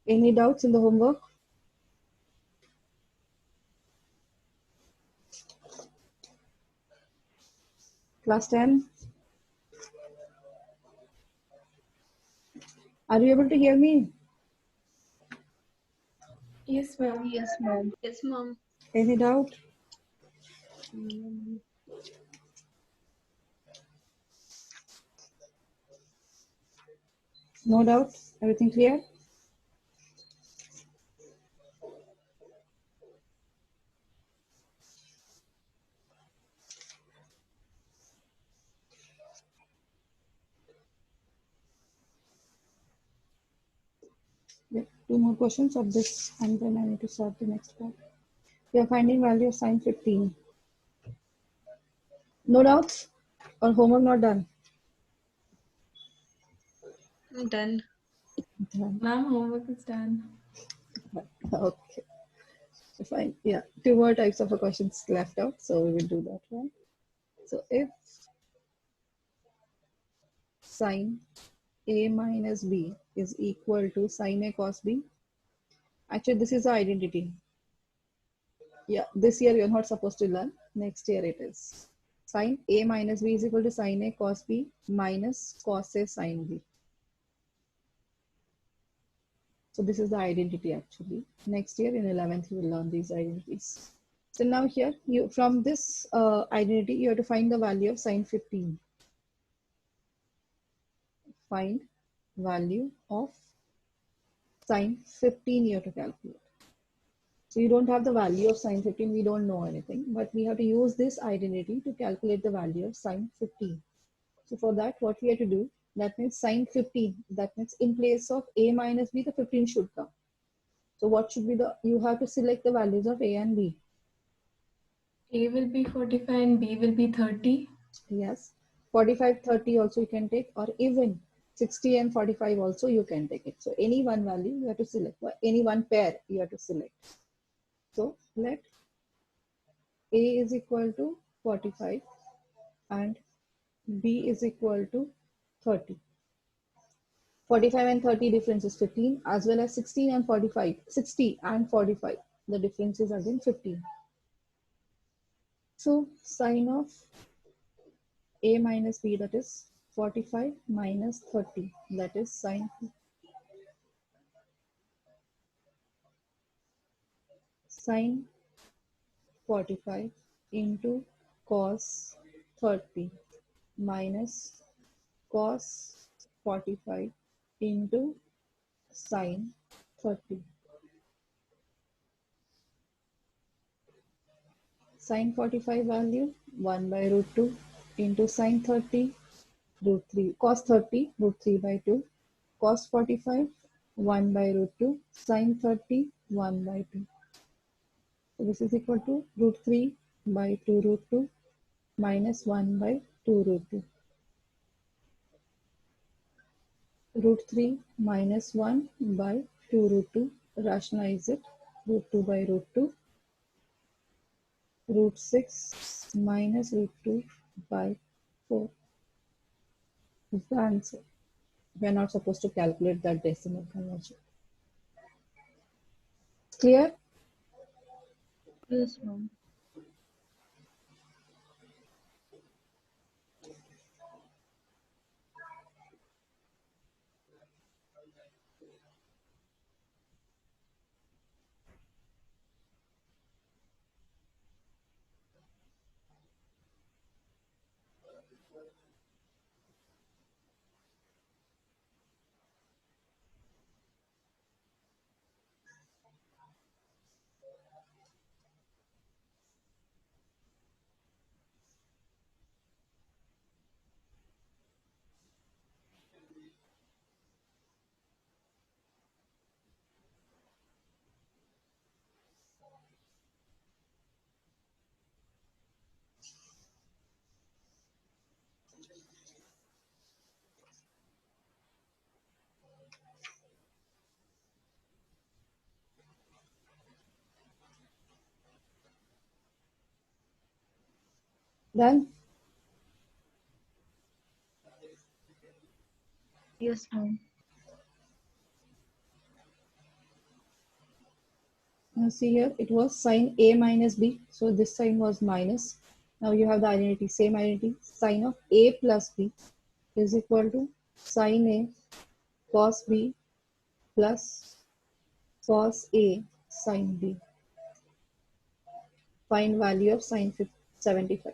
Any doubts in the homework? Class 10? Are you able to hear me? Yes, ma'am. Yes, ma'am. Yes, ma'am. Any doubt? No doubt? Everything clear? Yeah, 2 more questions of this and then I need to start the next part. We are finding value of sine 15. No doubts? Or homework not done? I'm done. Done. Ma'am, homework is done. Okay. Fine. Yeah. 2 more types of questions left out. So we will do that one. So if sine A minus B is equal to sine A cos B, actually this is the identity. Yeah, this year you're not supposed to learn. Next year it is. Sine A minus B is equal to sine A cos B minus cos A sine B. So this is the identity actually. Next year in 11th you will learn these identities. So now here, you from this identity, you have to find the value of sine 15. Find value of sine 15 you have to calculate. So you don't have the value of sine 15, we don't know anything, but we have to use this identity to calculate the value of sine 15. So for that, what we have to do, that means sine 15, that means in place of A minus B, the 15 should come. So what should be you have to select the values of A and B. A will be 45 and B will be 30. Yes, 45, 30 also you can take, or even 60 and 45 also you can take it. So any one value you have to select, any one pair you have to select. So let A is equal to 45 and B is equal to 30. 45 and 30 difference is 15, as well as 16 and 45, 60 and 45. The difference is again 15. So sine of A minus B, that is 45 minus 30, that is sine 45 into cos 30 minus cos 45 into sine 30. Sine 45 value 1 by root 2 into sine 30 root 3, cos 30 root 3 by 2, cos 45 1 by root 2, sine 30 1 by 2. So this is equal to root 3 by 2 root 2 minus 1 by 2 root 2. Root 3 minus 1 by 2 root 2, rationalize it, root 2 by root 2, root 6 minus root 2 by 4 is the answer. We are not supposed to calculate that decimal conversion. Clear? Yes, ma'am. Done? Yes, ma'am. Now see here, it was sine A minus B. So this sign was minus. Now you have the identity, same identity. Sine of A plus B is equal to sine A cos B plus cos A sine B. Find value of sine 75.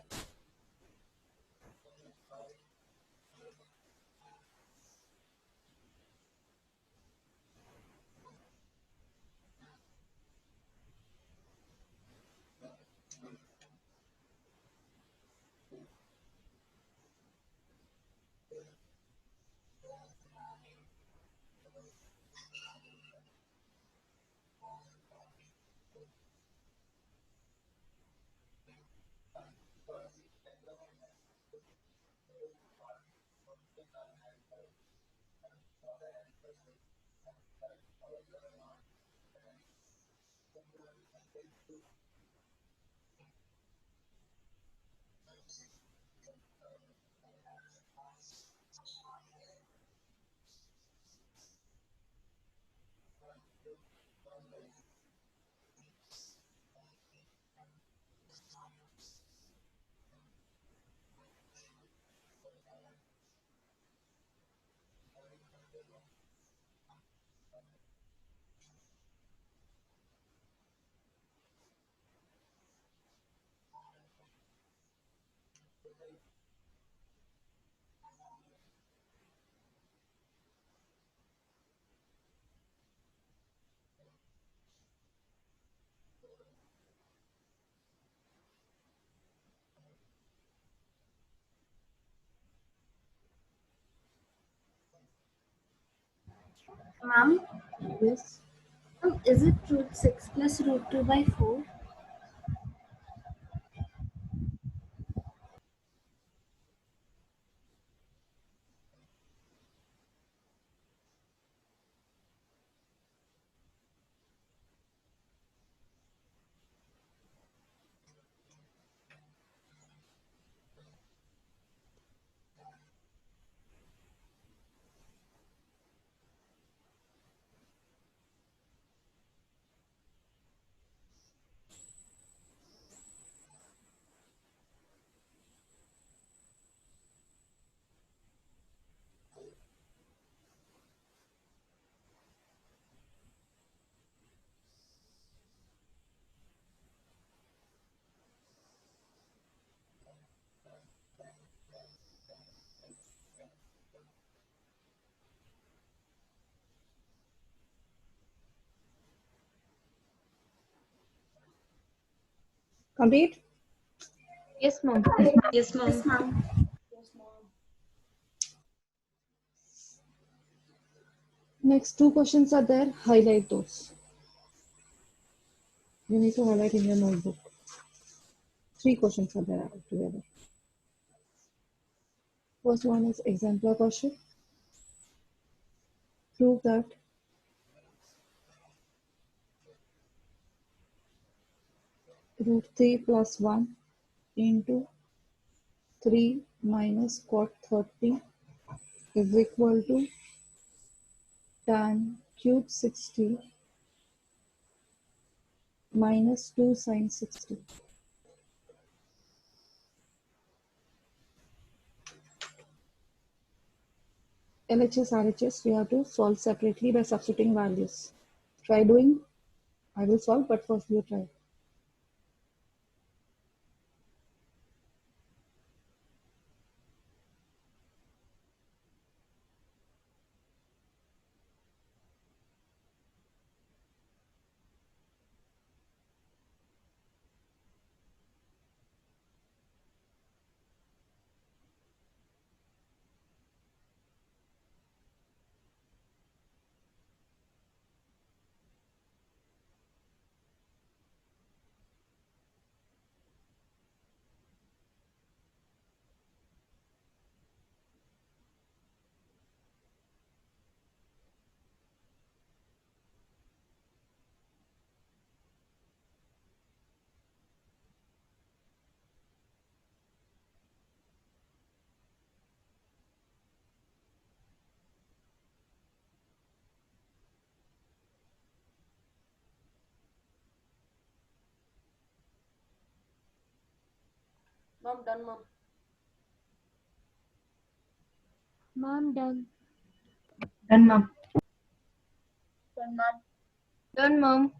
Ma'am, Yes. is it root 6 plus root 2 by 4? Complete? Yes, mom. Yes, mom. Yes, ma'am. Next two questions are there. Highlight those. You need to highlight in your notebook. Three questions are there together. First one is exemplar question. Prove that root 3 plus 1 into 3 minus cot 30 is equal to tan cube 60 minus 2 sine 60. LHS, RHS, you have to solve separately by substituting values. Try doing. I will solve, but first you try. Mom, done, mom. Mom, done. Done, mom. Done, mom. Done, mom.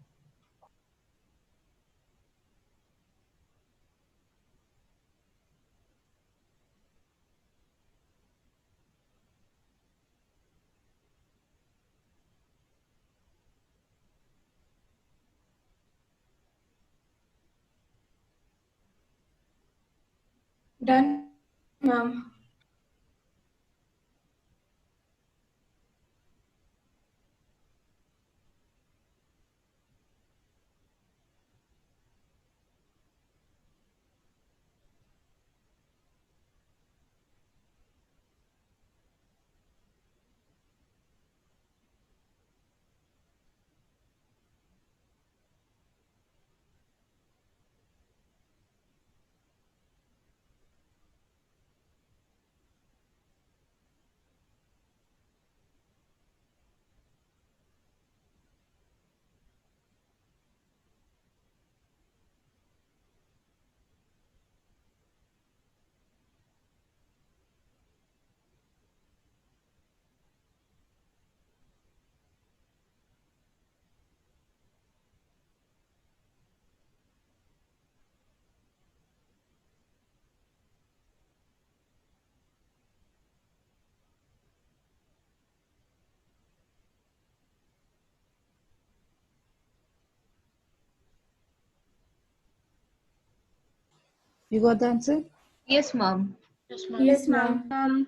You got the answer? Yes, mom. Yes, ma'am.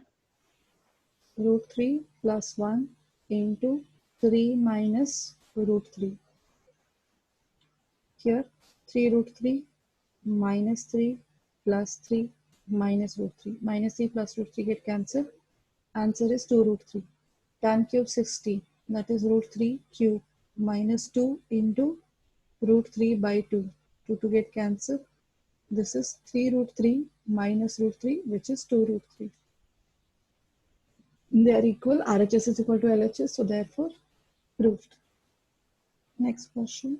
Root 3 plus 1 into 3 minus root 3. Here 3 root 3 minus 3 plus 3 minus root 3. Minus 3 plus root 3 get cancelled. Answer is 2 root 3. Tan cube 60, that is root 3 cube minus 2 into root 3 by 2. 2 get cancelled. This is 3 root 3 minus root 3, which is 2 root 3. They are equal. RHS is equal to LHS, so therefore proved. Next question.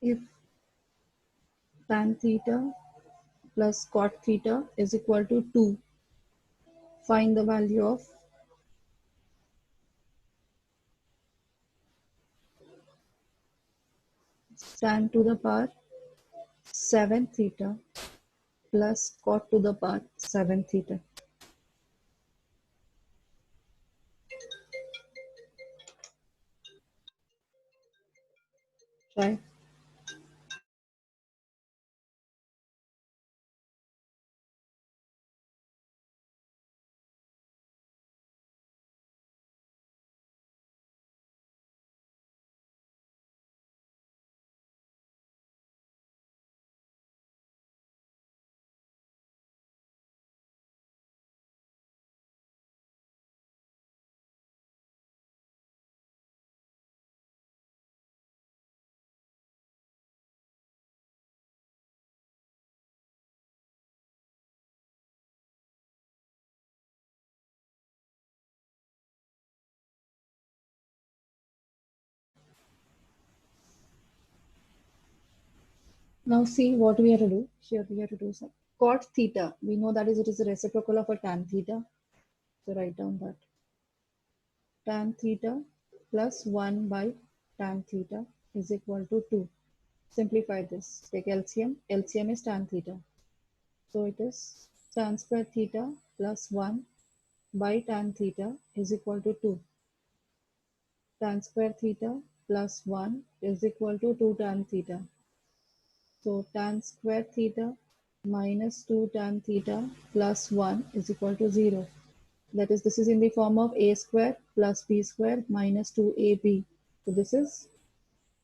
If tan theta plus cot theta is equal to 2, find the value of tan to the power 7 theta plus cot to the power 7 theta. Try. Now see what we have to do. Here we have to do some cot theta. We know that is it is the reciprocal of a tan theta. So write down that tan theta plus 1 by tan theta is equal to 2. Simplify this. Take LCM. LCM is tan theta. So it is tan square theta plus 1 by tan theta is equal to 2. Tan square theta plus 1 is equal to 2 tan theta. So tan square theta minus 2 tan theta plus 1 is equal to 0. That is, this is in the form of a square plus b square minus 2ab. So this is,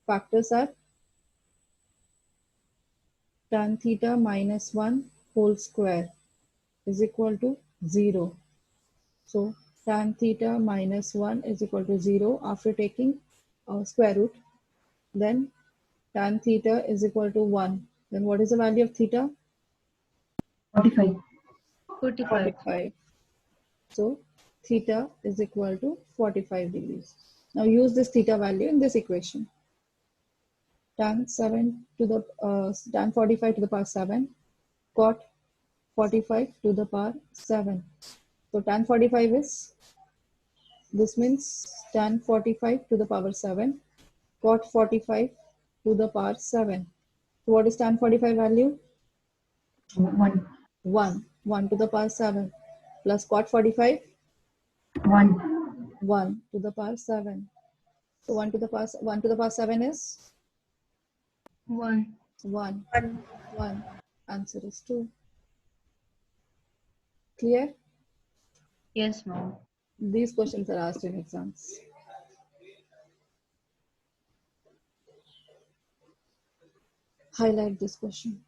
factors are tan theta minus 1 whole square is equal to 0. So tan theta minus 1 is equal to 0 after taking square root. Then tan theta is equal to 1. Then what is the value of theta? 45. 45. 45. So theta is equal to 45 degrees. Now use this theta value in this equation. Tan 7 to the tan 45 to the power 7, cot 45 to the power 7. So tan 45 is, this means tan 45 to the power 7, cot 45 to the power 7. So what is tan 45 value? 1. 1. 1 to the power 7 plus cot 45, 1. 1 to the power 7. So 1 to the power 7 is 1. 1. 1. Answer is 2. Clear? Yes, ma'am. These questions are asked in exams. Highlight this question.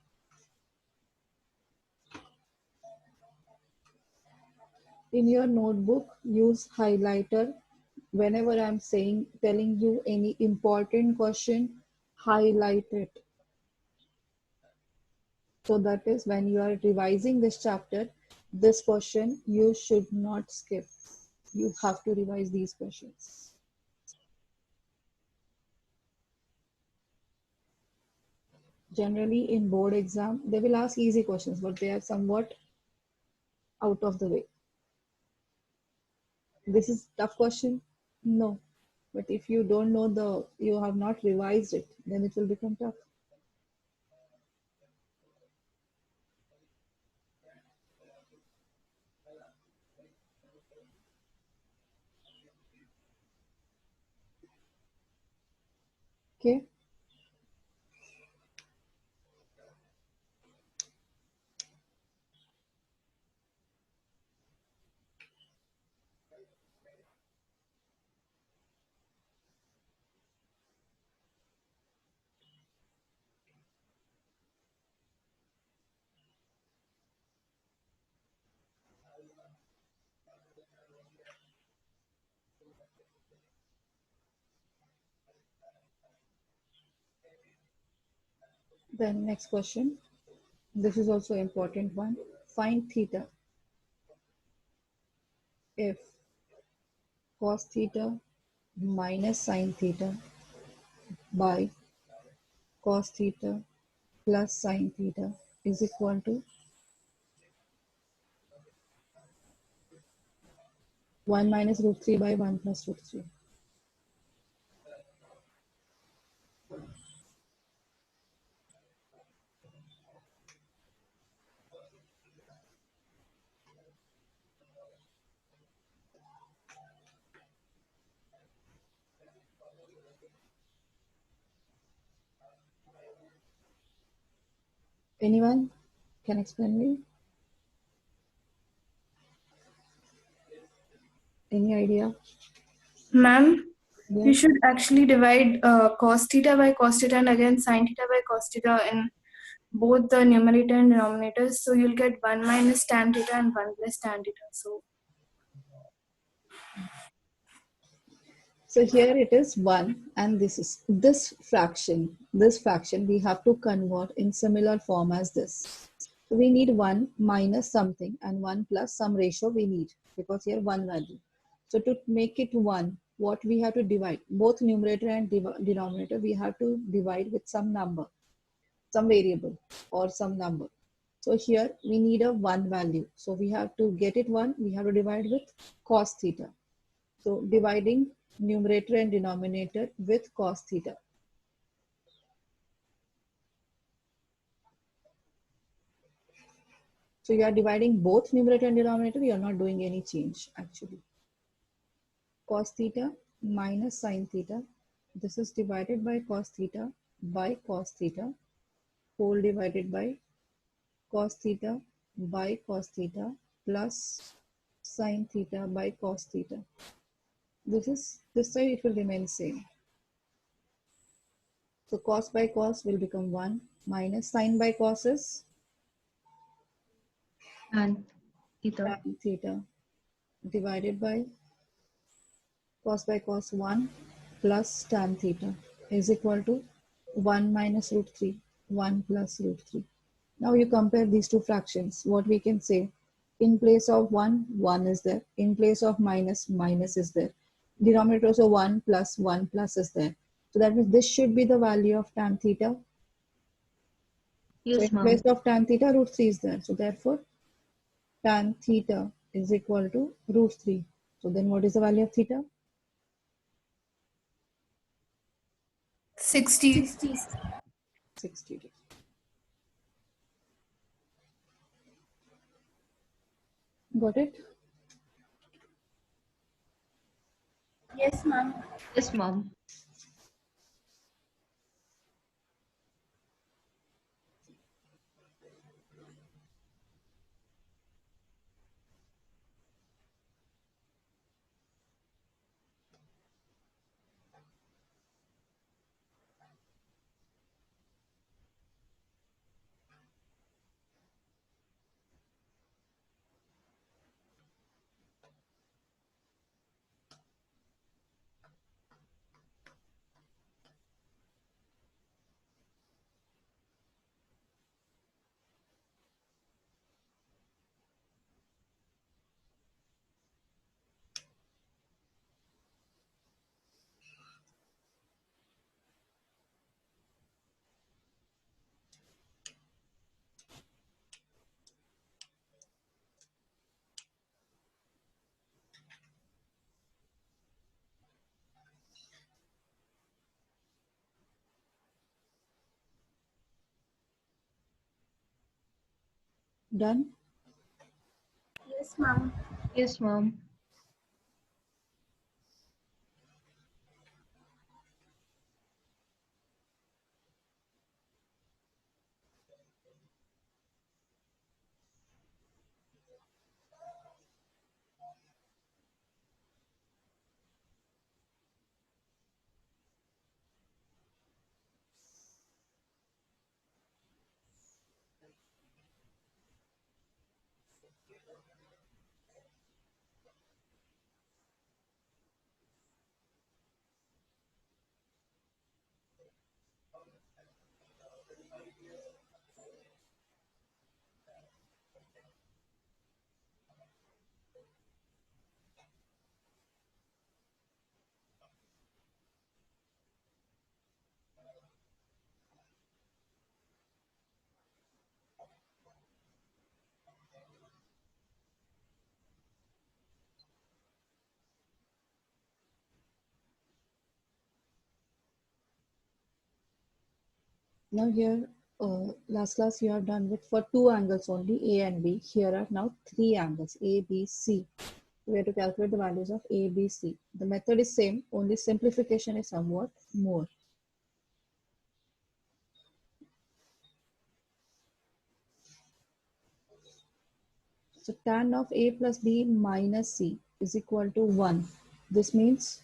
In your notebook, use highlighter. Whenever I'm telling you any important question, highlight it. So that is when you are revising this chapter, this question you should not skip. You have to revise these questions. Generally in board exam, they will ask easy questions, but they are somewhat out of the way. This is tough question? No. But if you don't know you have not revised it, then it will become tough. Okay. Then next question. This is also important one. Find theta if cos theta minus sin theta by cos theta plus sin theta is equal to 1 minus root 3 by 1 plus root 3. Anyone can explain me? Any idea? Ma'am, Yeah. you should actually divide cos theta by cos theta and again sin theta by cos theta in both the numerator and denominator. So you'll get 1 minus tan theta and 1 plus tan theta. So here it is 1 and this fraction we have to convert in similar form as this. So we need 1 minus something and 1 plus some ratio we need because here 1 value. So to make it 1, what we have to divide? Both numerator and denominator we have to divide with some number, some variable or some number. So here we need a 1 value. So we have to get it 1, we have to divide with cos theta. So dividing numerator and denominator with cos theta. So you are dividing both numerator and denominator, you are not doing any change actually. Cos theta minus sin theta. This is divided by cos theta whole divided by cos theta by cos theta plus sin theta by cos theta. This side it will remain same. So cos by cos will become 1 minus sin by cos is And theta. tan theta divided by cos by cos 1 plus tan theta is equal to 1 minus root 3, 1 plus root 3. Now you compare these two fractions. What we can say, in place of 1, 1 is there. In place of minus, minus is there. Denominator also 1 plus is there. So that means this should be the value of tan theta. So Yes, in place ma'am. of tan theta, root 3 is there. So therefore, tan theta is equal to root 3. So then what is the value of theta? 60. 60. 60 degrees. Got it? Yes, ma'am. Yes, ma'am. Done? Yes, ma'am. Yes, ma'am. Now here, last class you have done with for two angles only, A and B. Here are now three angles, A, B, C. We have to calculate the values of A, B, C. The method is same, only simplification is somewhat more. So tan of A plus B minus C is equal to 1. This means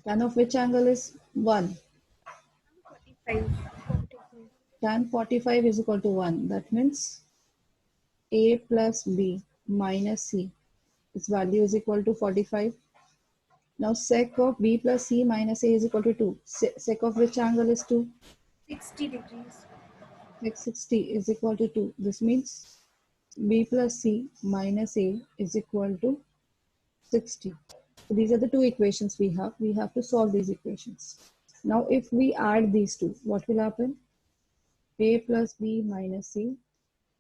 tan of which angle is 1? 45. Tan 45 is equal to 1. That means A plus B minus C. Its value is equal to 45. Now sec of B plus C minus A is equal to 2. Sec of which angle is 2? 60 degrees. Sec 60 is equal to 2. This means B plus C minus A is equal to 60. So these are the two equations we have. We have to solve these equations. Now if we add these two, what will happen? A plus B minus C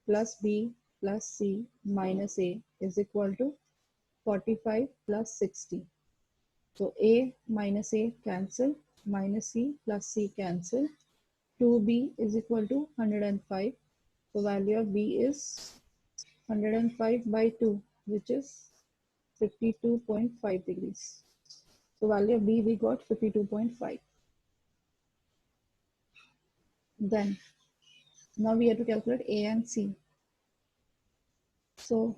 plus B plus C minus A is equal to 45 plus 60. So A minus A cancel, minus C plus C cancel. 2B is equal to 105. So value of B is 105 by 2, which is 52.5 degrees. So value of B we got 52.5. Then now we have to calculate A and C. So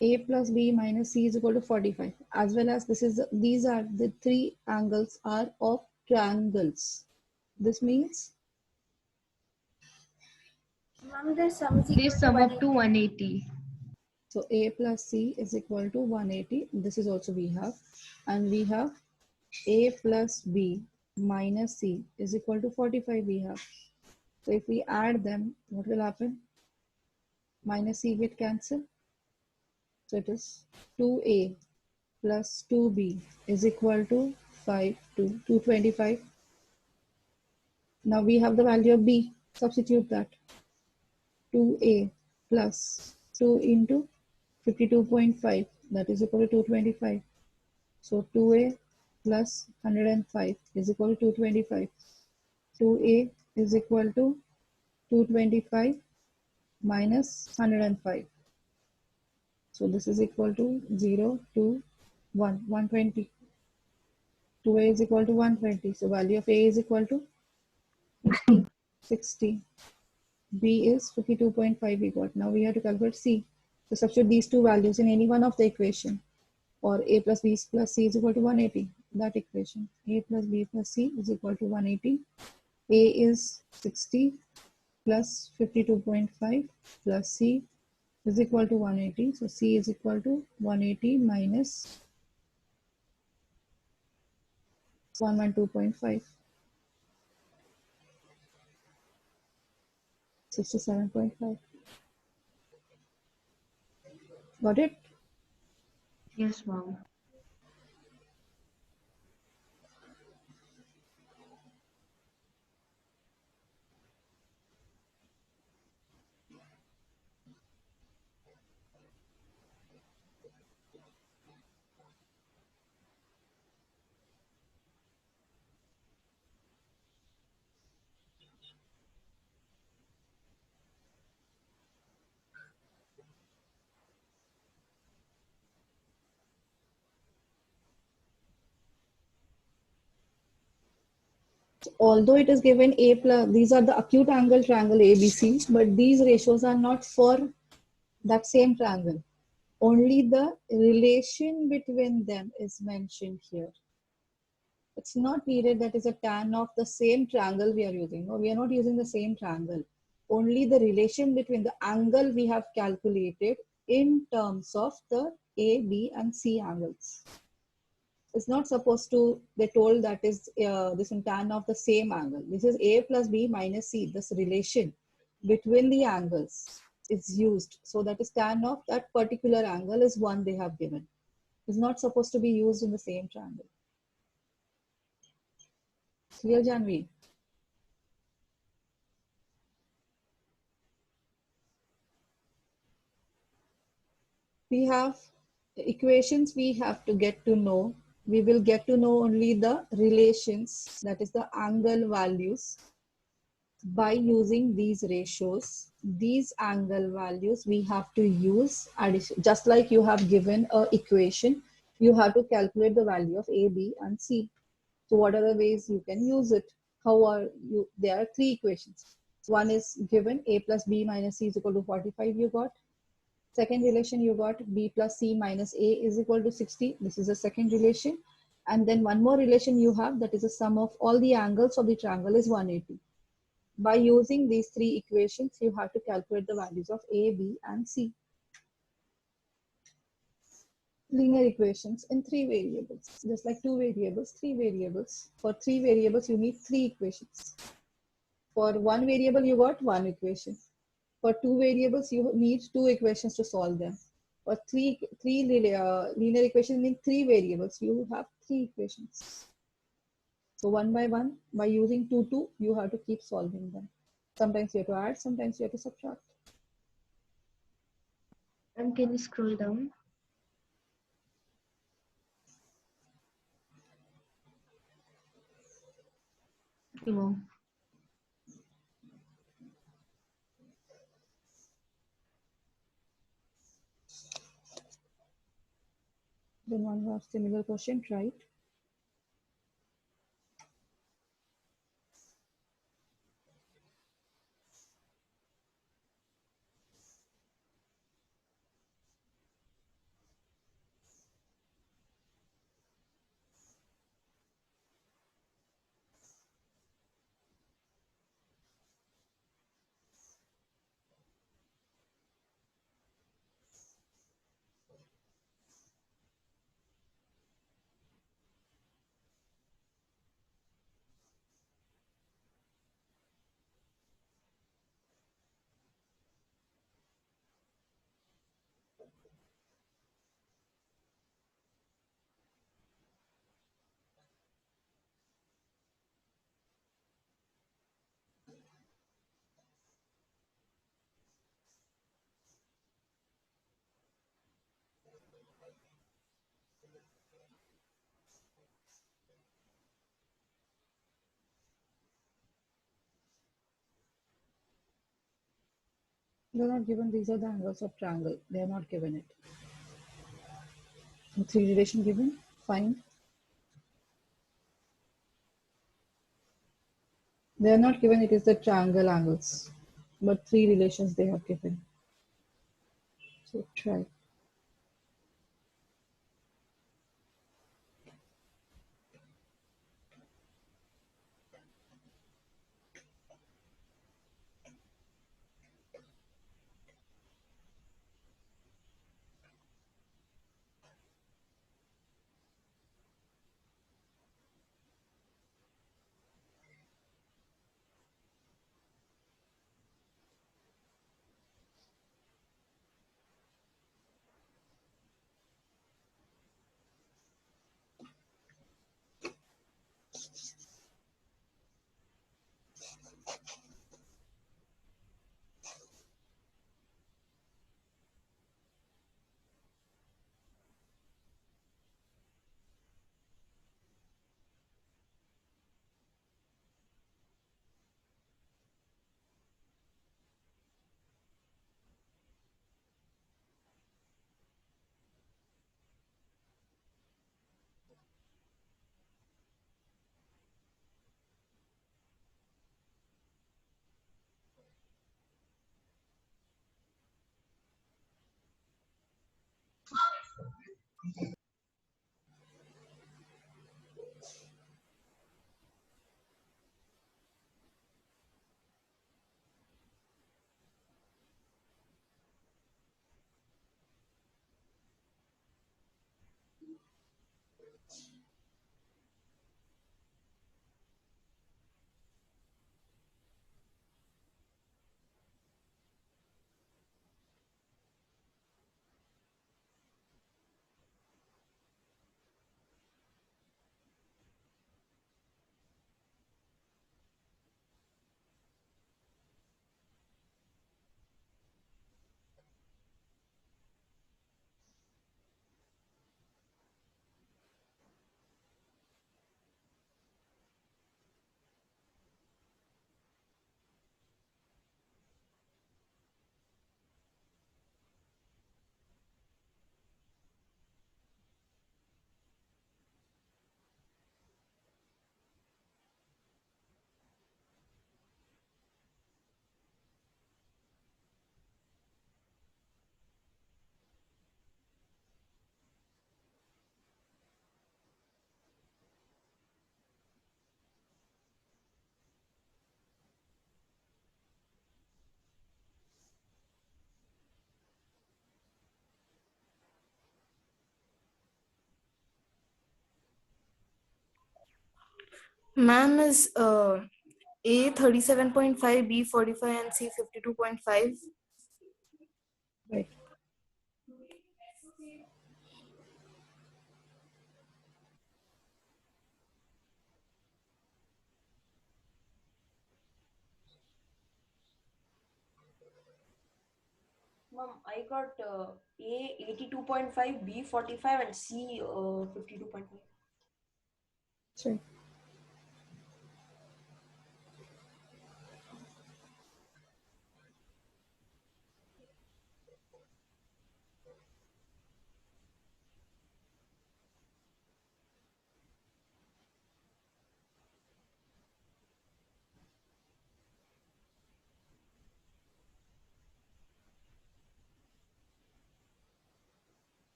A plus B minus C is equal to 45. As well as these are the three angles are of triangles. This means Ma'am, the sum is They equal to sum up to 180. 180. So A plus C is equal to 180. This is also we have. And we have A plus B minus C is equal to 45 we have. So if we add them, what will happen? Minus C get cancelled. So it is 2A plus 2B is equal to 225. Now we have the value of B. Substitute that. 2A plus 2 into 52.5, that is equal to 225. So 2A plus 105 is equal to 225. 2A is equal to 225 minus 105. So this is equal to 0 to 1, 120. 2A is equal to 120. So value of A is equal to 60. B is 52.5 we got. Now we have to calculate C. So substitute these two values in any one of the equation, or A plus B plus C is equal to 180. That equation, A plus B plus C is equal to 180. A is 60 plus 52.5 plus C is equal to 180. So C is equal to 180 minus 112.5. 67.5. Got it? Yes, ma'am. Although it is given A plus, these are the acute angle triangle ABC, but these ratios are not for that same triangle. Only the relation between them is mentioned here. It's not needed that is a tan of the same triangle we are using. No, we are not using the same triangle. Only the relation between the angle we have calculated in terms of the A, B and C angles. It's not supposed to, they told that is this in tan of the same angle. This is A plus B minus C. This relation between the angles is used. So that is tan of that particular angle is one they have given. It's not supposed to be used in the same triangle. Clear, Janvi? We have equations we have to get to know. We will get to know only the relations, that is the angle values, by using these ratios. These angle values we have to use addition, just like you have given a equation, you have to calculate the value of A, B and C. So what are the ways you can use it? How are you? There are three equations. One is given A plus B minus C is equal to 45 you got. Second relation you got B plus C minus A is equal to 60. This is the second relation. And then one more relation you have, that is the sum of all the angles of the triangle is 180. By using these three equations, you have to calculate the values of A, B and C. Linear equations in three variables, just like two variables, three variables. For three variables, you need three equations. For one variable, you got one equation. For two variables, you need two equations to solve them. For linear equations in three variables, you have three equations. So one, by using two, you have to keep solving them. Sometimes you have to add, sometimes you have to subtract. And can you scroll down? Okay, ma'am. Then one more similar question, right? They're not given. These are the angles of triangle. They are not given it. So 3 relation given. Find. They are not given. It is the triangle angles, but 3 relations they have given. So try. Ma'am is A 37.5, B 45, and C 52.5. Right. Mom, I got A 82.5, B 45, and C 52.5. Sorry.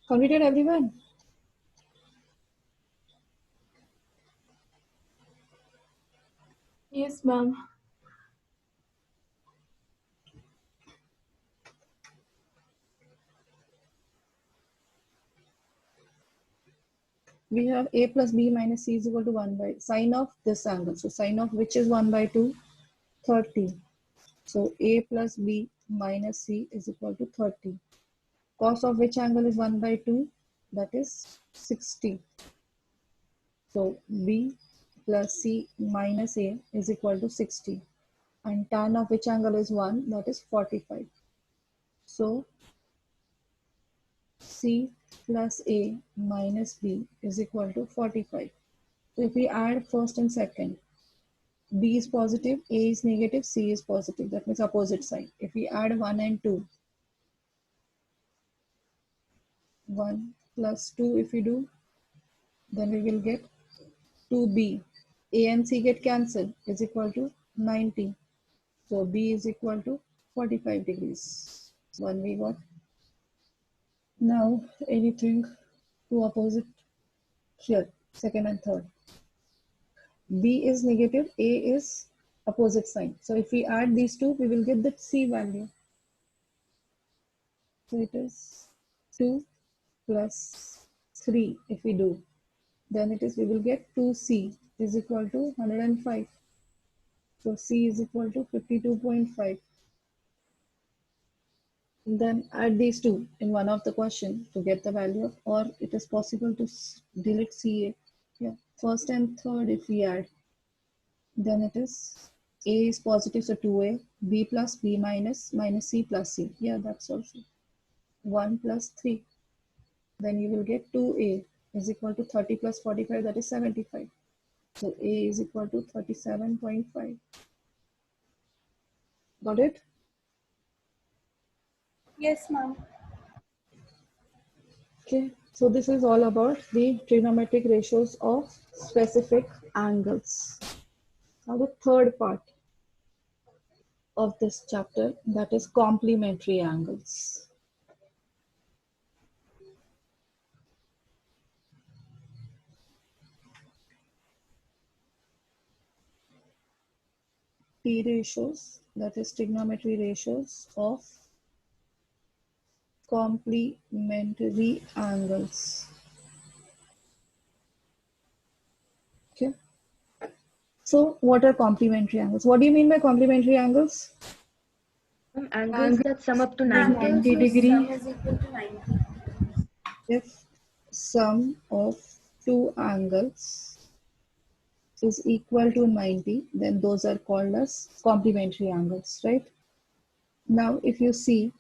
Completed everyone? Yes, ma'am. We have A plus B minus C is equal to 1 by sine of this angle. So sine of which is 1 by 2? 30. So A plus B minus C is equal to 30. Cos of which angle is 1 by 2? That is 60. So B plus C minus A is equal to 60. And tan of which angle is 1? That is 45. So C plus A minus B is equal to 45. So if we add first and second, B is positive, A is negative, C is positive. That means opposite side. If we add 1 and 2, 1 plus 2 if we do, then we will get 2B. A and C get cancelled is equal to 90. So B is equal to 45 degrees. One we got. Now anything to opposite here, second and third. B is negative, A is opposite sign. So if we add these two, we will get the C value. So it is 2 plus 3 if we do. Then it is, we will get 2C is equal to 105. So C is equal to 52.5. Then add these two in one of the question to get the value of, or it is possible to delete CA. Yeah, first and third if we add, then it is A is positive, so 2A, B plus B minus C plus C. Yeah, that's also 1 plus 3. Then you will get 2A is equal to 30 plus 45, that is 75. So A is equal to 37.5. Got it? Yes, ma'am. Okay, so this is all about the trigonometric ratios of specific angles. Now the third part of this chapter, that is complementary angles. T ratios, that is trigonometry ratios of complementary angles. Okay. So what are complementary angles? What do you mean by complementary angles? Angles that sum up to 90. 90 Sum degree. is equal to 90. If sum of two angles is equal to 90, then those are called as complementary angles, right? Now, if you see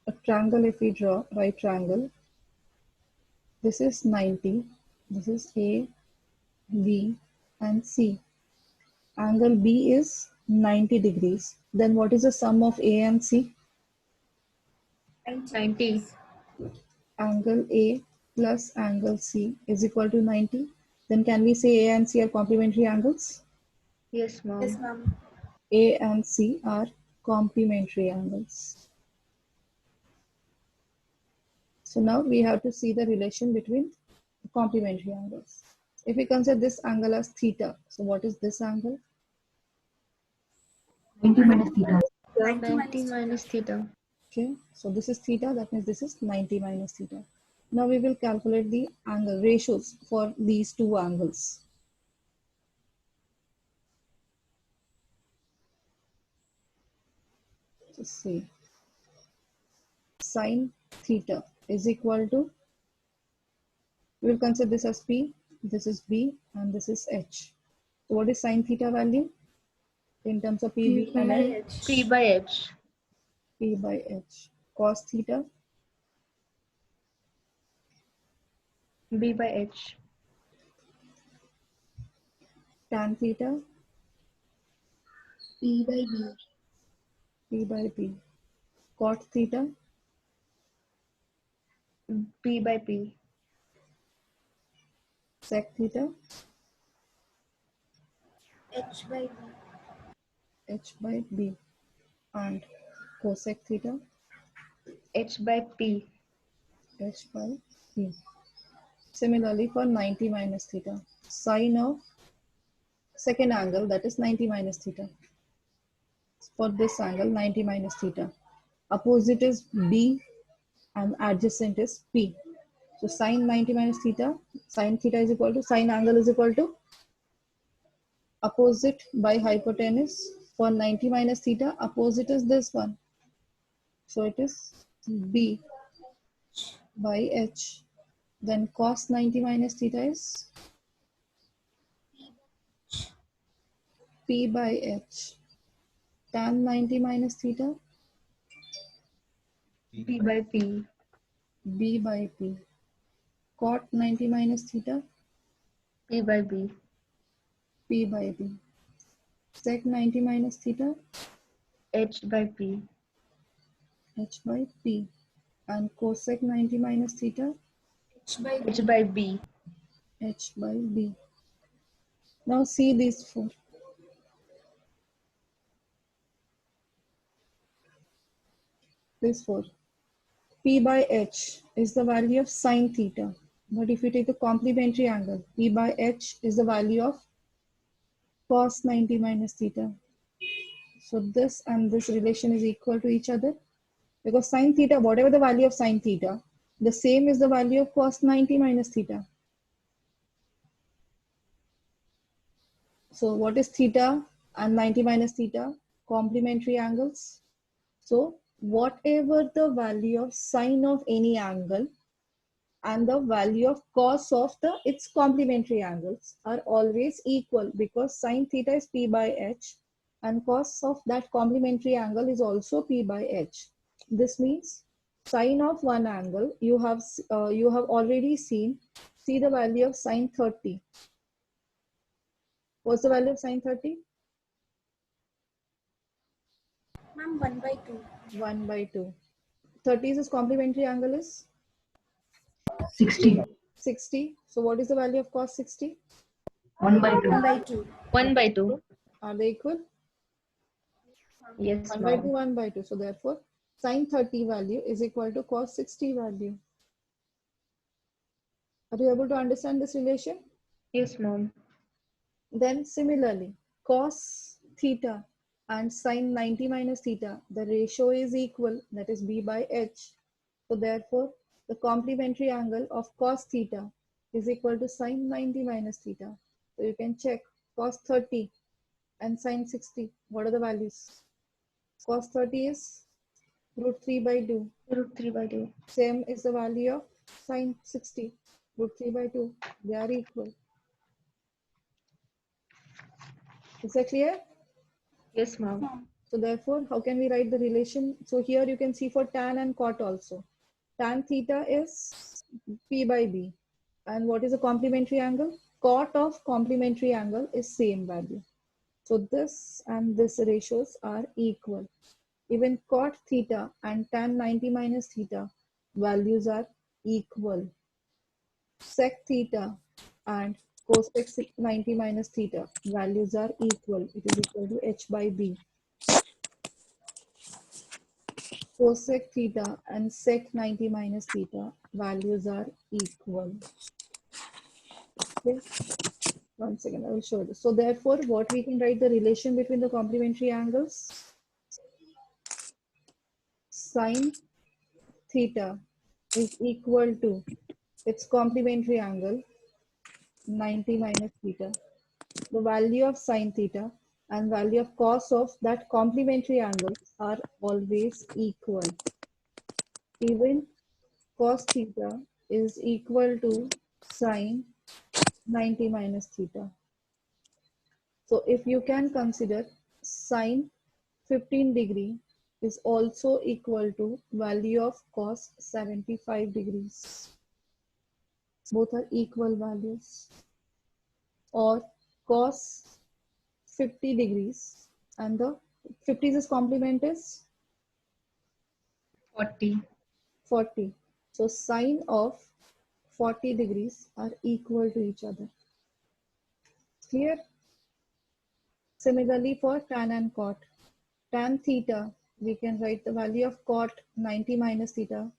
a triangle, if we draw right triangle, this is 90, this is A, B, and C. Angle B is 90 degrees. Then what is the sum of A and C? 90. Angle A plus angle C is equal to 90. Then can we say A and C are complementary angles? Yes, ma'am. Yes, ma'am. A and C are complementary angles. So now we have to see the relation between the complementary angles. If we consider this angle as theta, so what is this angle? 90 minus theta. 90 minus theta. Okay, so this is theta, that means this is 90 minus theta. Now we will calculate the angle ratios for these two angles. Let's see. Sine theta is equal to, we will consider this as P, this is B, and this is H. So what is sine theta value in terms of PV and H? P by H. P by H. Cos theta, B by H. tan theta, P by B. P by B. Cot theta, P by P. sec theta, H by B. H by B, and cosec theta, H by P. H by P. Similarly for 90 minus theta, sine of second angle, that is 90 minus theta. For this angle 90 minus theta, opposite is B and adjacent is P. So sine 90 minus theta, sine theta is equal to, sine angle is equal to opposite by hypotenuse For 90 minus theta, opposite is this one. So it is B by H. Then cos 90 minus theta is P by H. Tan 90 minus theta, P by P. B by P. Cot 90 minus theta, P by B. P by B. Sec 90 minus theta, H by P. H by P. And cosec 90 minus theta, H by B. H by B. Now see these four. This four. P by H is the value of sine theta. But if you take the complementary angle, P by H is the value of cos 90 minus theta. So this and this relation is equal to each other. Because sine theta, whatever the value of sine theta, the same is the value of cos 90 minus theta. So what is theta and 90 minus theta? Complementary angles. So whatever the value of sine of any angle and the value of cos of its complementary angles are always equal, because sine theta is P by H and cos of that complementary angle is also P by H. This means sine of one angle, you have already seen. See the value of sine 30. What's the value of sine 30? Ma'am, 1 by 2. 1 by 2. 30 is its complementary angle is 60. 60. So what is the value of cos 60? 1 by 2. 1 by 2. 1 by 2. Are they equal? Yes, 1 by 2, ma'am. 1 by 2. So therefore, sine 30 value is equal to cos 60 value. Are you able to understand this relation? Yes, ma'am. Then similarly, cos theta and sine 90 minus theta, the ratio is equal, that is B by H. So therefore, the complementary angle of cos theta is equal to sine 90 minus theta. So you can check cos 30 and sine 60. What are the values? Cos 30 is root 3 by 2. Root 3 by 2. Same is the value of sine 60, root 3 by 2. They are equal. Is that clear? Yes, ma'am. So therefore, how can we write the relation? So here you can see for tan and cot also. Tan theta is P by B. And what is the complementary angle? Cot of complementary angle is same value. So this and this ratios are equal. Even cot theta and tan 90 minus theta values are equal. Sec theta and cosec 90 minus theta values are equal. It is equal to H by B. Cosec theta and sec 90 minus theta values are equal. Okay. 1 second, I will show this. So therefore, what we can write the relation between the complementary angles? Sine theta is equal to its complementary angle 90 minus theta. The value of sine theta and value of cos of that complementary angle are always equal. Even cos theta is equal to sine 90 minus theta. So if you can consider sine 15 degree is also equal to value of cos 75 degrees. Both are equal values. Or cos 50 degrees and the 50's complement is 40. 40. So sine of 40 degrees are equal to each other. Clear? Similarly for tan and cot. Tan theta, we can write the value of cot 90 minus theta.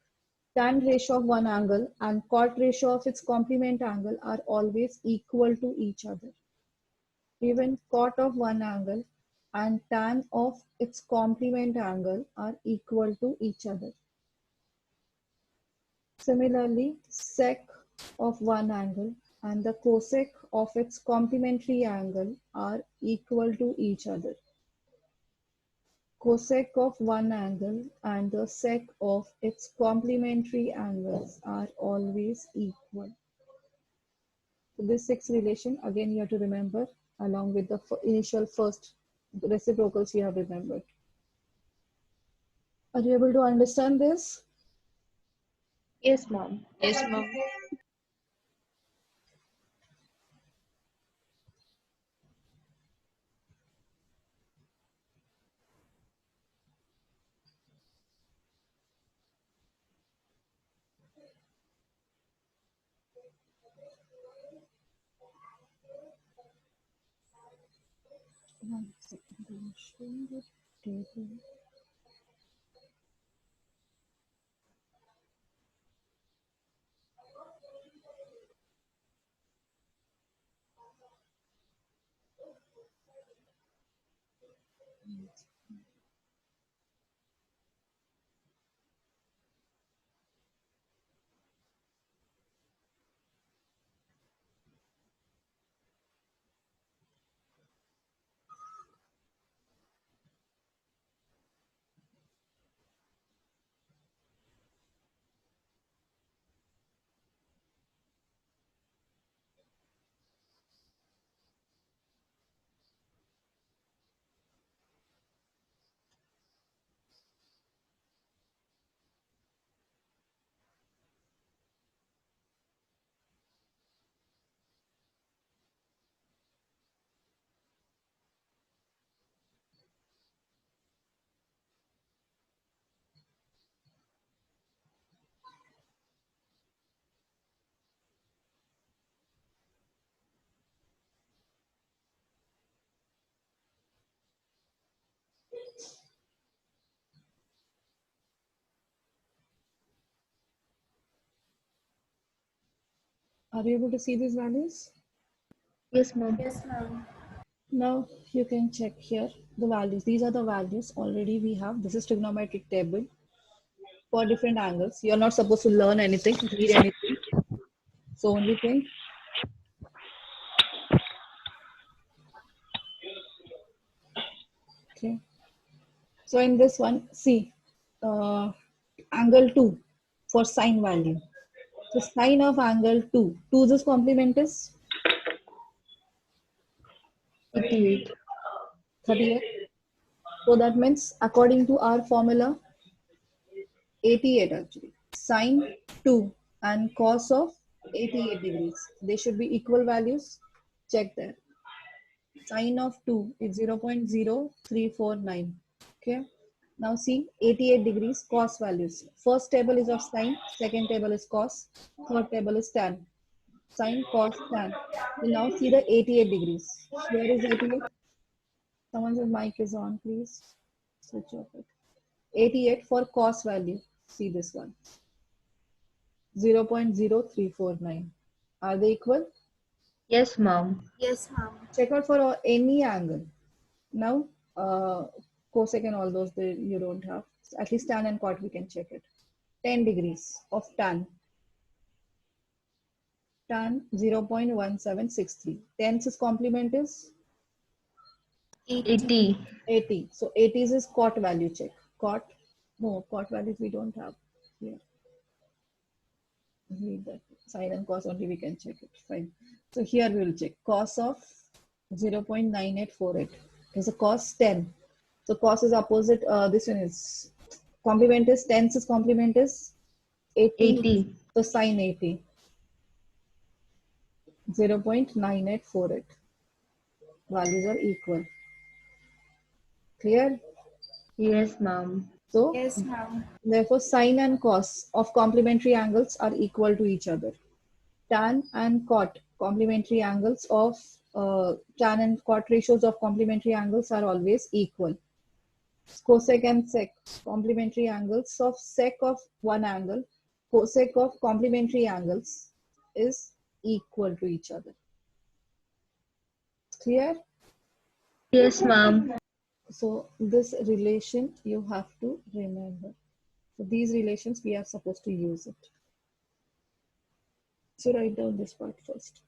Tan ratio of one angle and cot ratio of its complement angle are always equal to each other. Even cot of one angle and tan of its complement angle are equal to each other. Similarly, sec of one angle and the cosec of its complementary angle are equal to each other. cosec of one angle and the sec of its complementary angles are always equal. So this sixth relation, again, you have to remember along with the initial first reciprocals you have remembered. Are you able to understand this? Yes, ma'am. Yes, ma'am. One second, I'm showing the table. Are you able to see these values? Yes, ma'am. Yes, ma'am. Now you can check here the values. These are the values already we have. This is trigonometric table for different angles. You're not supposed to learn anything, read anything. So only thing. Okay. So in this one, see angle 2 for sine value. So sine of angle 2. 2's complement is 88. 38. So that means according to our formula, 88 actually. Sine 2 and cos of 88 degrees. They should be equal values. Check there. Sine of 2 is 0.0349. Okay. Now see 88 degrees cos values. First table is of sine, second table is cos, third table is tan. Sine, cos, tan. We now see the 88 degrees. Here is 88. Someone's mic is on, please. Switch off it. 88 for cos value. See this one. 0.0349. Are they equal? Yes, ma'am. Yes, ma'am. Check out for any angle. Now, cosec and all those you don't have. At least tan and cot we can check it. 10 degrees of tan. Tan 0.1763. Tens complement is 80. 80. So 80 is cot value check. Cot, no, cot values we don't have here. Read that. Sine and cos only we can check it. Fine. So here we will check. Cos of 0.9848 is a cos 10. So cos is opposite. This one is complement is 10's complement is 80. 80. So sine 80. 0.9848. Values are equal. Clear? Yes, ma'am. So Yes, ma'am. therefore sine and cos of complementary angles are equal to each other. Tan and cot complementary angles of tan and cot ratios of complementary angles are always equal. Cosec and sec complementary angles of sec of one angle, cosec of complementary angles is equal to each other. Clear? Yes, ma'am. So this relation you have to remember. So these relations we are supposed to use it. So write down this part first.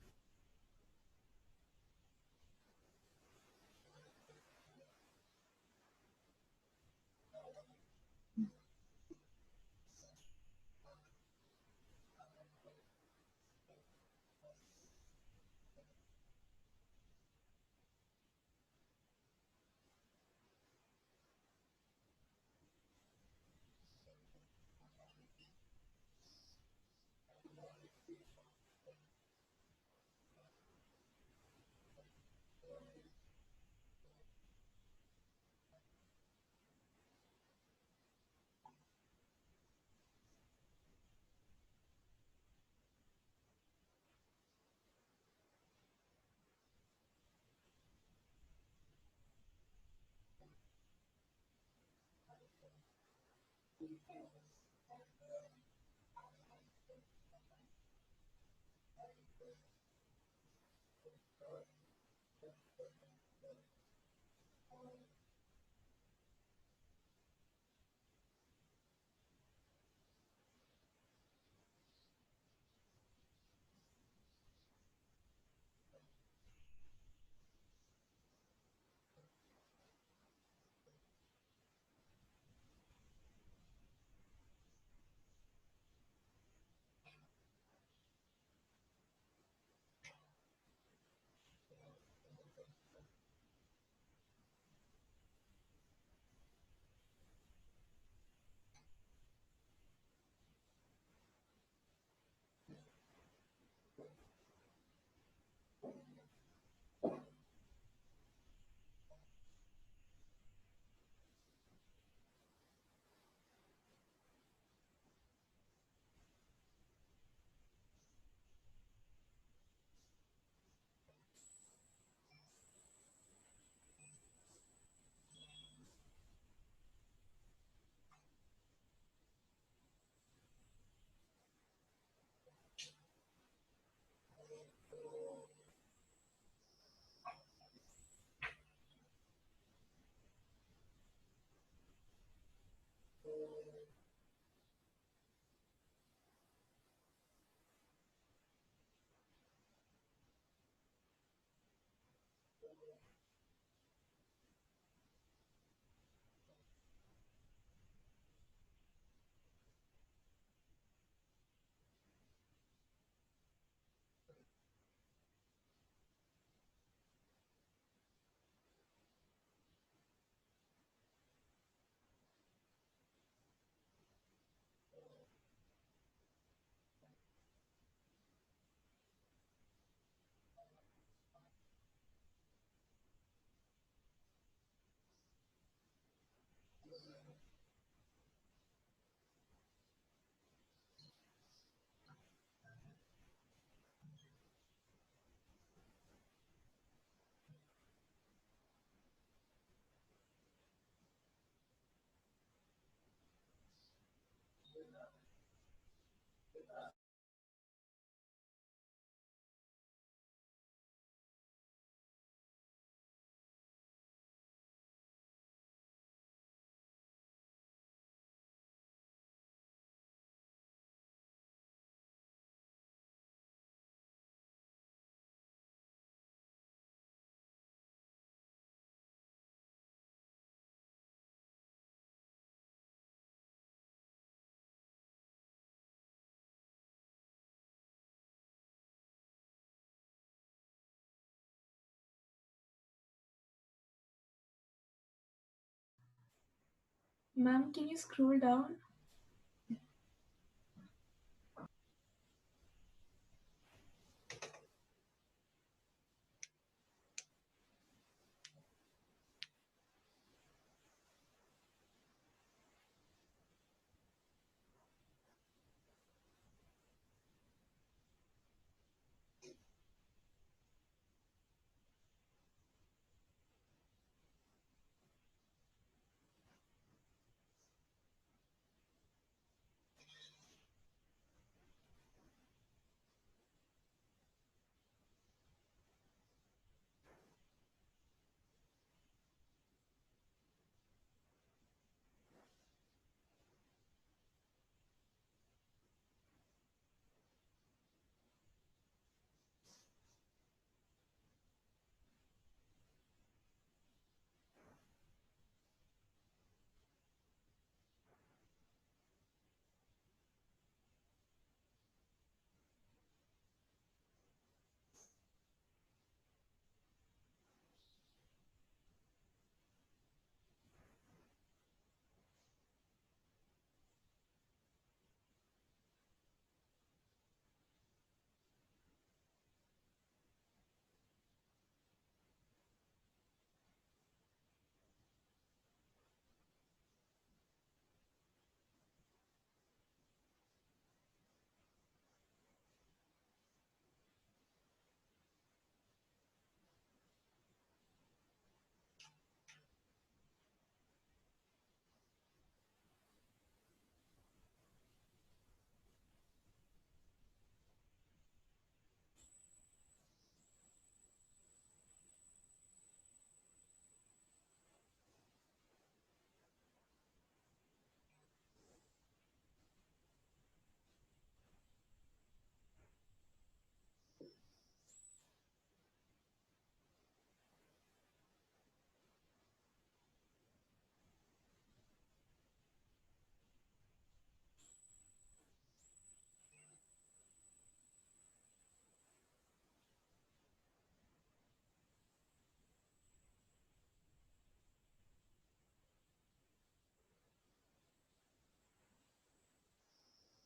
Ma'am, can you scroll down?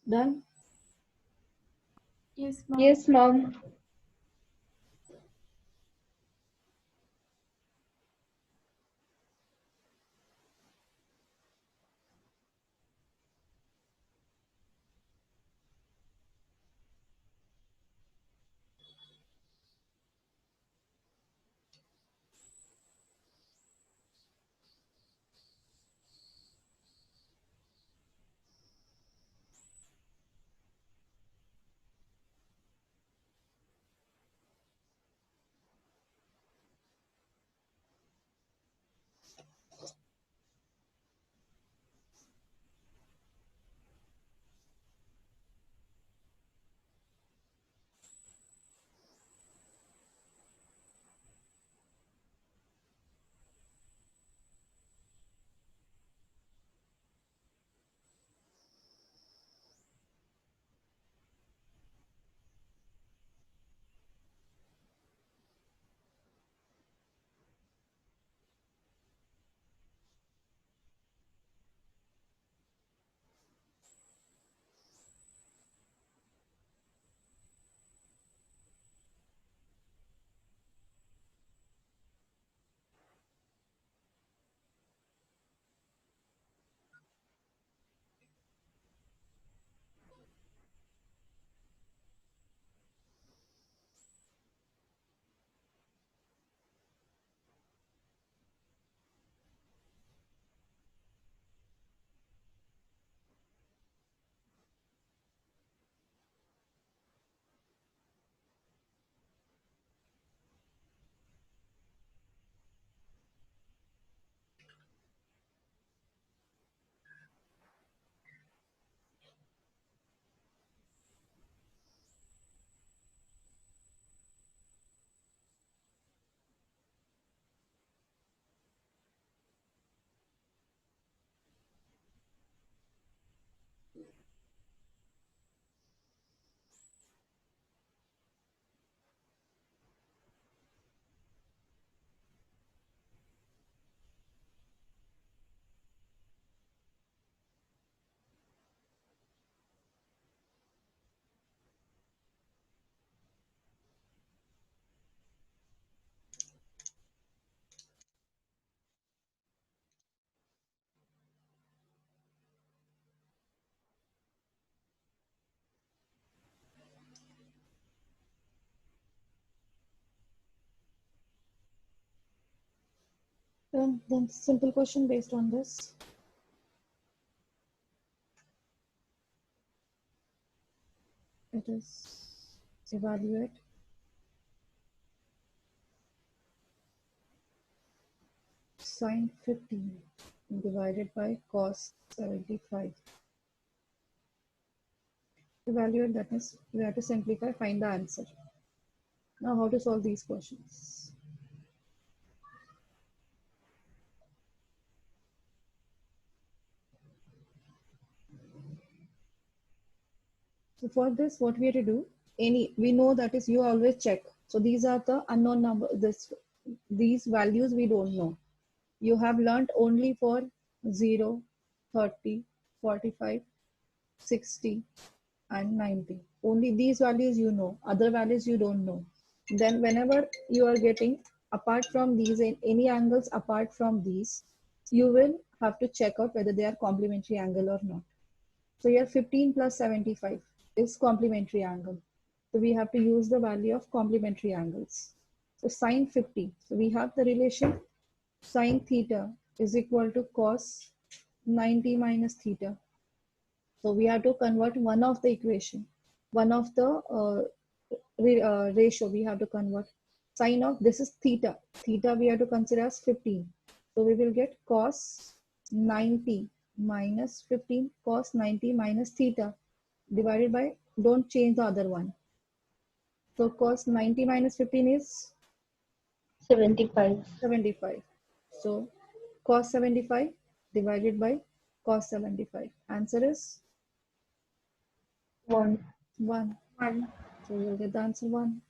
Done? Yes, ma'am. Yes, mom. Then simple question based on this. It is evaluate sine 15 divided by cos 75. Evaluate, that means we have to simplify, find the answer. Now how to solve these questions? So for this, what we have to do, we know that is you always check. So these are the unknown number, these values we don't know. You have learned only for 0, 30, 45, 60 and 90. Only these values you know, other values you don't know. Then whenever you are getting apart from these and any angles apart from these, you will have to check out whether they are complementary angle or not. So here 15 plus 75 is complementary angle. So we have to use the value of complementary angles. So sine 50. So we have the relation sine theta is equal to cos 90 minus theta. So we have to convert one of the equation, one of the ratio we have to convert. Sine of this is theta. Theta we have to consider as 15. So we will get cos 90 minus 15, cos 90 minus theta divided by, don't change the other one. So cos 90 minus 15 is 75. 75. So cos 75 divided by cos 75. Answer is 1. 1. 1. So you'll get the answer 1.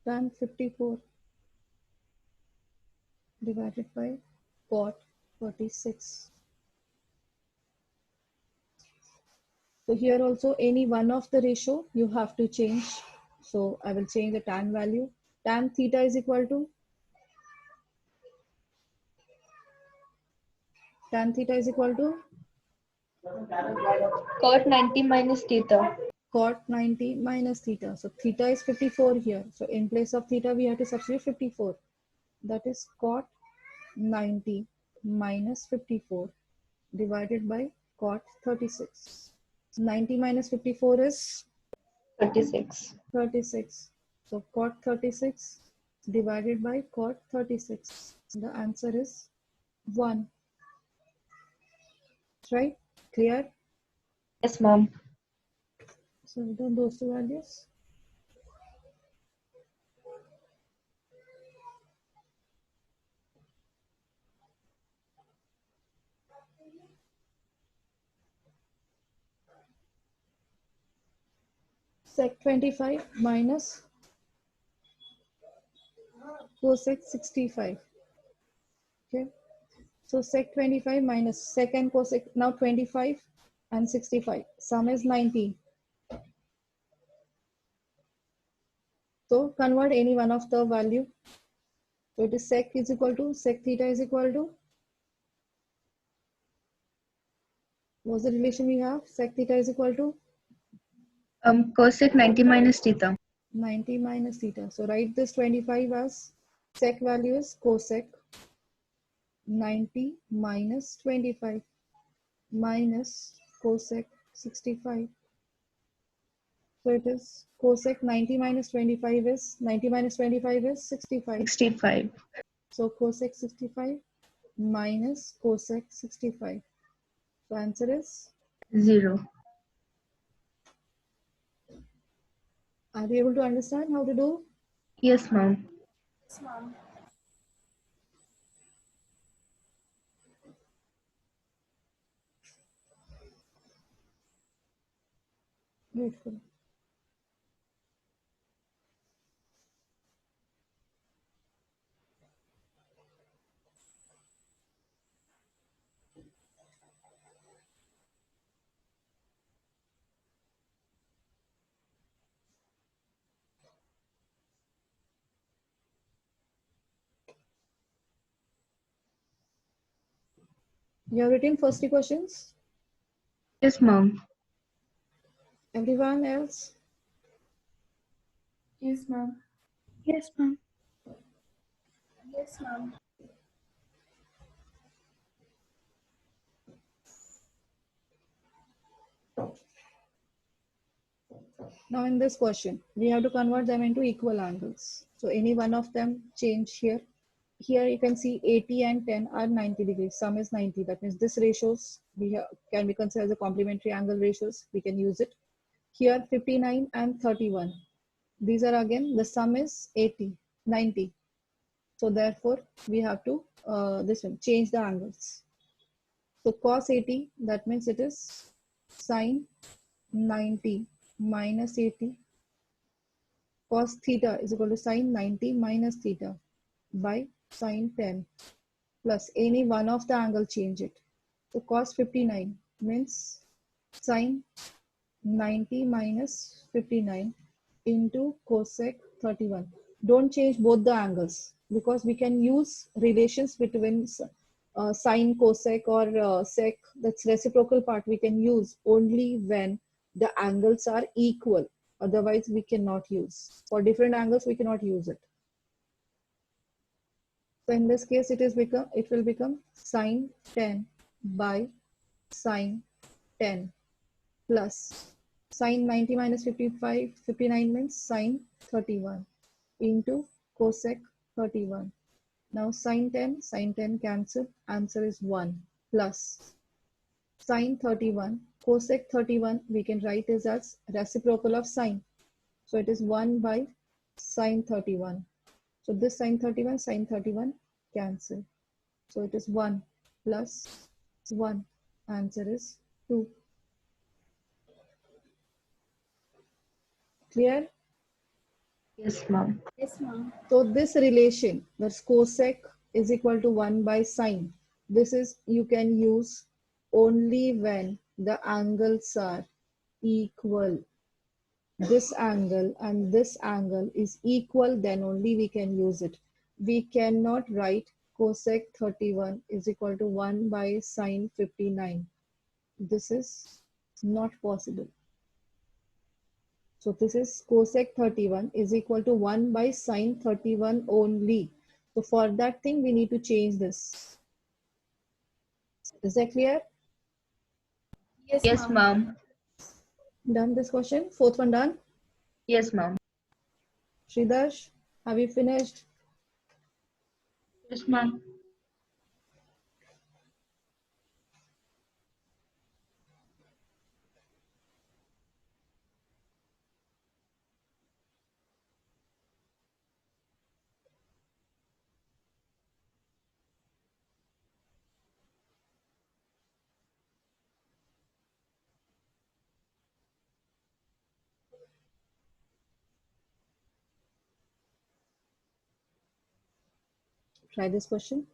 tan 54 divided by cot 46. So here also any one of the ratio you have to change. So I will change the tan value. Tan theta is equal to Cot 90 minus theta. cot 90 minus theta. So theta is 54 here. So in place of theta we have to substitute 54. That is cot 90 minus 54 divided by cot 36. 90 minus 54 is 36. 36. So cot 36 divided by cot 36. The answer is 1. Right? Clear? Yes, ma'am. So return those two values. Sec 25 minus cosec 65. Okay. So sec 25 minus second cosec, now 25 and 65. Sum is 90. So convert any one of the value. So it is sec is equal to, sec theta is equal to, what's the relation we have? Sec theta is equal to Cosec 90 minus theta. 90 minus theta. So write this 25 as sec value is cosec 90 minus 25 minus cosec 65. So it is cosec 90 minus 25 is 90 minus 25 is 65. 65. So cosec 65 minus cosec 65. So answer is 0. are you able to understand how to do? Yes, ma'am. Beautiful. You have written first three questions. Yes, ma'am. Everyone else? Yes, ma'am. Yes, ma'am. Yes, ma'am. Now in this question, we have to convert them into equal angles. So any one of them change here. Here you can see 80 and 10 are 90 degrees. Sum is 90. That means this ratios can be considered as a complementary angle ratios. We can use it. Here 59 and 31. These are again the sum is 80, 90. So therefore we have to this one change the angles. So cos 80, that means it is sine 90 minus 80. Cos theta is equal to sine 90 minus theta by sine 10 plus any one of the angle, change it. So cos 59 means sine 90 minus 59 into cosec 31. Don't change both the angles because we can use relations between sine, cosec or sec. That's reciprocal part we can use only when the angles are equal. Otherwise we cannot use. For different angles we cannot use it. So in this case it will become sine 10 by sine 10 plus sine 90 minus 59 means sine 31 into cosec 31. Now sine 10 cancel, answer is 1 plus sine 31, cosec 31 we can write it as reciprocal of sine. So it is 1 by sine 31. So this sine 31 cancel. So it is 1 plus 1. Answer is 2. Clear? Yes, ma'am. Yes, ma'am. So this relation, that's cosec is equal to 1 by sine. This is you can use only when the angles are equal. This angle and this angle is equal, then only we can use it. We cannot write cosec 31 is equal to 1 by sine 59. This is not possible. So this is cosec 31 is equal to 1 by sine 31 only. So for that thing, we need to change this. Is that clear? Yes, ma'am. Done this question? Fourth one done? Yes, ma'am. Sridarsh, have you finished? Yes, ma'am. Try this question.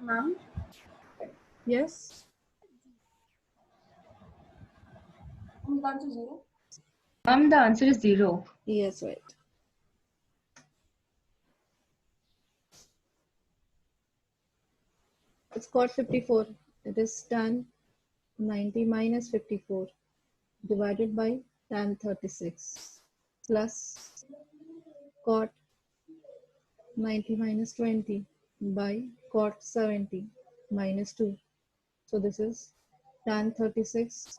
Ma'am. Yes? The answer is 0. Ma'am, the answer is 0. Yes, right. It's cot 54. It is tan 90 minus 54 divided by tan 36 plus cot 90 minus 20 by cot 70 minus 2. So this is tan 36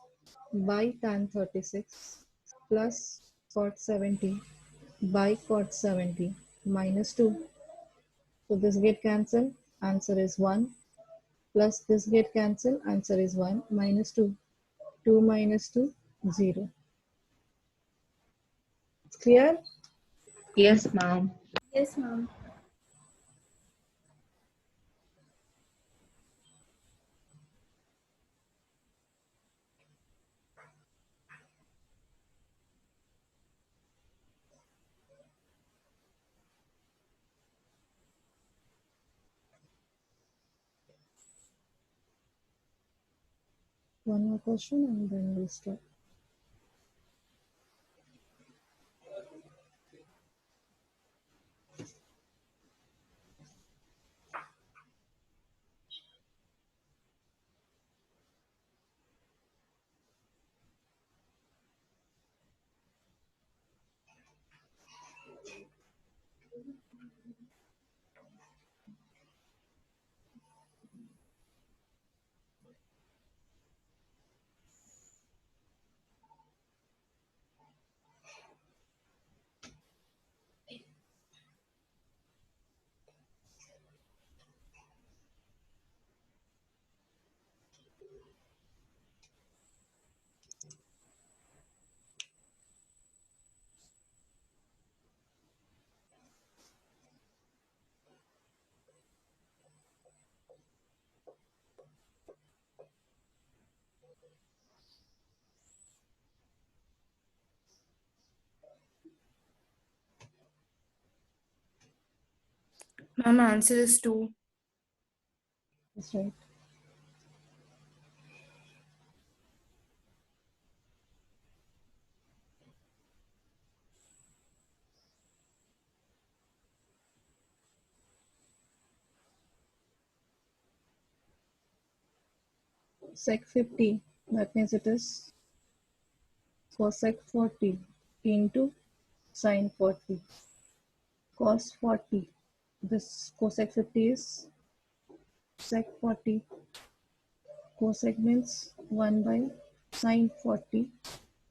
by tan 36 plus cot 70 by cot 70 minus 2. So this get cancelled. Answer is 1. Plus this get cancelled. Answer is 1 minus 2. 2 minus 2, 0. It's clear? Yes, ma'am. Yes, ma'am. One more question and then we'll stop. Ma'am, answer is 2. That's right. Sec 50. That means it is cosec 40 into sine 40. Cos 40. This cosec 50 is sec 40. Cosec means 1 by sine 40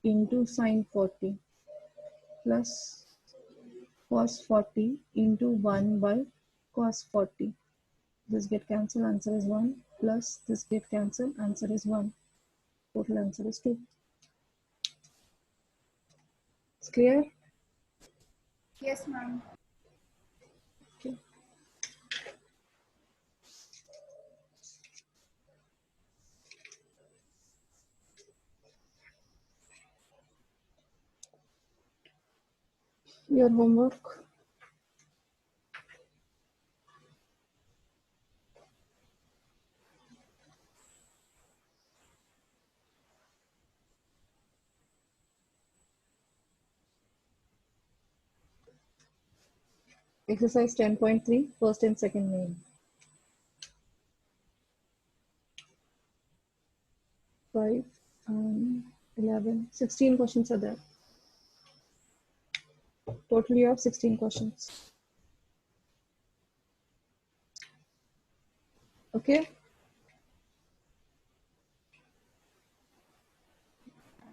into sine 40 plus cos 40 into 1 by cos 40. This get cancelled, answer is 1, plus this get cancelled, answer is 1. Total answer is 2. It's clear? Yes, ma'am. Okay. Your homework. Exercise 10.3, first and second name. 5 and 11, 16 questions are there. Total you have 16 questions. Okay?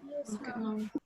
Yes, Okay, ma'am. ma'am.